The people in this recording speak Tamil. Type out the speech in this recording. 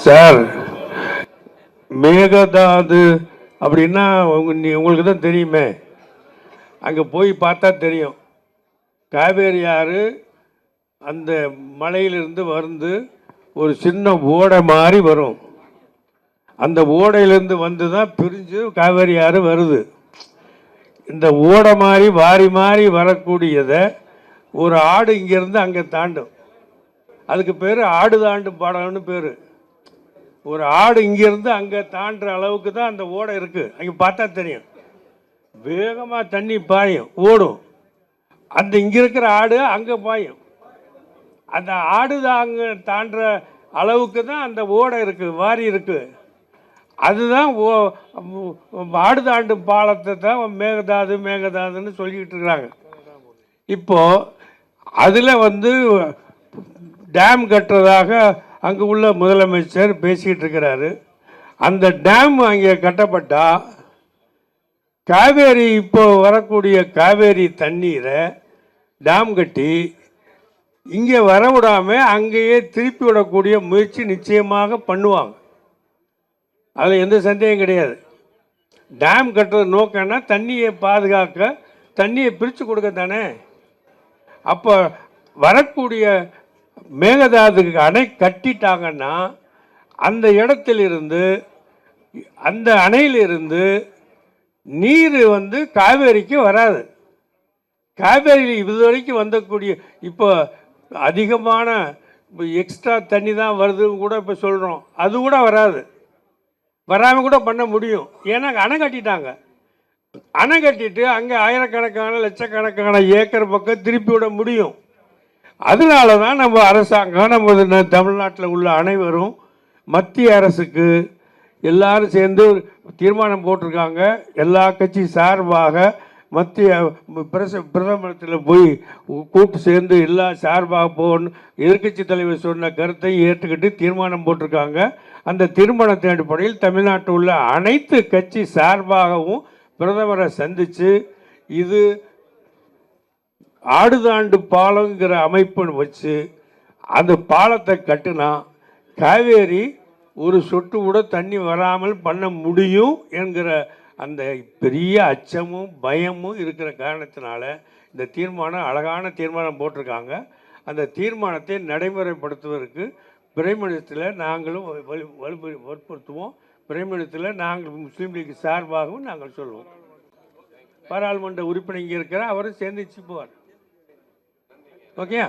சார், மேகதாது அப்படின்னா உங்களுக்கு தான் தெரியுமே, அங்கே போய் பார்த்தா தெரியும். காவேரி ஆறு அந்த மலையிலிருந்து வந்து ஒரு சின்ன ஓடை மாதிரி வரும். அந்த ஓடையிலேருந்து வந்து தான் பிரிஞ்சு காவேரி ஆறு வருது. இந்த ஓடை மாதிரி வாரி மாறி வரக்கூடியதை ஒரு ஆடு இங்கேருந்து அங்கே தாண்டும். அதுக்கு பேர் ஆடு தாண்டும் பாடம்னு பேர். ஒரு ஆடு இங்கேருந்து அங்கே தாண்டுற அளவுக்கு தான் அந்த ஓடை இருக்குது. அங்கே பார்த்தா தெரியும். வேகமாக தண்ணி பாயும், ஓடும். அந்த இங்கே இருக்கிற ஆடு அங்கே பாயும். அந்த ஆடு தான் அங்கே தாண்டுற அளவுக்கு தான் அந்த ஓடை இருக்குது, வாரி இருக்குது. அதுதான் ஆடு தாண்டும் பாலத்தை தான் மேகதாதுன்னு சொல்லிக்கிட்டு இருக்கிறாங்க. இப்போது அதில் வந்து டேம் கட்டுறதாக அங்கே உள்ள முதலமைச்சர் பேசிக்கிட்டு இருக்கிறாரு. அந்த டேம் அங்கே கட்டப்பட்டால் காவேரி இப்போ வரக்கூடிய காவேரி தண்ணீரை டேம் கட்டி இங்கே வர விடாமல் அங்கேயே திருப்பி விடக்கூடிய முயற்சி நிச்சயமாக பண்ணுவாங்க. அதில் எந்த சந்தேகம் கிடையாது. டேம் கட்டுறது நோக்கம்னா தண்ணியை பாதுகாக்க, தண்ணியை பிரித்து கொடுக்க தானே. அப்போ வரக்கூடிய மேகதாதுக்கு அணை கட்டிட்டாங்கன்னா அந்த இடத்திலிருந்து, அந்த அணையிலிருந்து நீர் வந்து காவேரிக்கு வராது. காவேரியில் இதுவரைக்கும் வந்தக்கூடிய இப்போ அதிகமான எக்ஸ்ட்ரா தண்ணி தான் வருதுன்னு கூட இப்போ சொல்கிறோம். அது கூட வராது, வராமல் கூட பண்ண முடியும். ஏன்னா அணை கட்டிட்டாங்க. அணை கட்டிட்டு அங்கே ஆயிரக்கணக்கான லட்சக்கணக்கான ஏக்கர் பக்கம் திருப்பி விட முடியும். அதனால தான் நம்ம அரசாங்கம், நம்ம தமிழ்நாட்டில் உள்ள அனைவரும் மத்திய அரசுக்கு எல்லாரும் சேர்ந்து தீர்மானம் போட்டிருக்காங்க. எல்லா கட்சி சார்பாக மத்திய பிரதமரத்தில் போய் கூட்டு சேர்ந்து எல்லா சார்பாக போகணும். எதிர்கட்சி தலைவர் சொன்ன கருத்தை ஏற்றுக்கிட்டு தீர்மானம் போட்டிருக்காங்க. அந்த தீர்மானத்தின் அடிப்படையில் தமிழ்நாட்டில் உள்ள அனைத்து கட்சி சார்பாகவும் பிரதமரை சந்தித்து இது ஆடுதாண்டு பாலங்கிற அமைப்புன்னு வச்சு அந்த பாலத்தை கட்டினா காவேரி ஒரு சொட்டு கூட தண்ணி வராமல் பண்ண முடியும் என்கிற அந்த பெரிய அச்சமும் பயமும் இருக்கிற காரணத்தினால இந்த தீர்மானம், அழகான தீர்மானம் போட்டிருக்காங்க. அந்த தீர்மானத்தை நடைமுறைப்படுத்துவதற்கு பிரைமணியத்தில் நாங்களும் வற்புறுத்துவோம். பிரைமணியத்தில் நாங்கள் முஸ்லீம் லீக் சார்பாகவும் நாங்கள் சொல்லுவோம். பாராளுமன்ற உறுப்பினர் இங்கே இருக்கிற அவரும் சேர்ந்துச்சு போவார். ஓகே.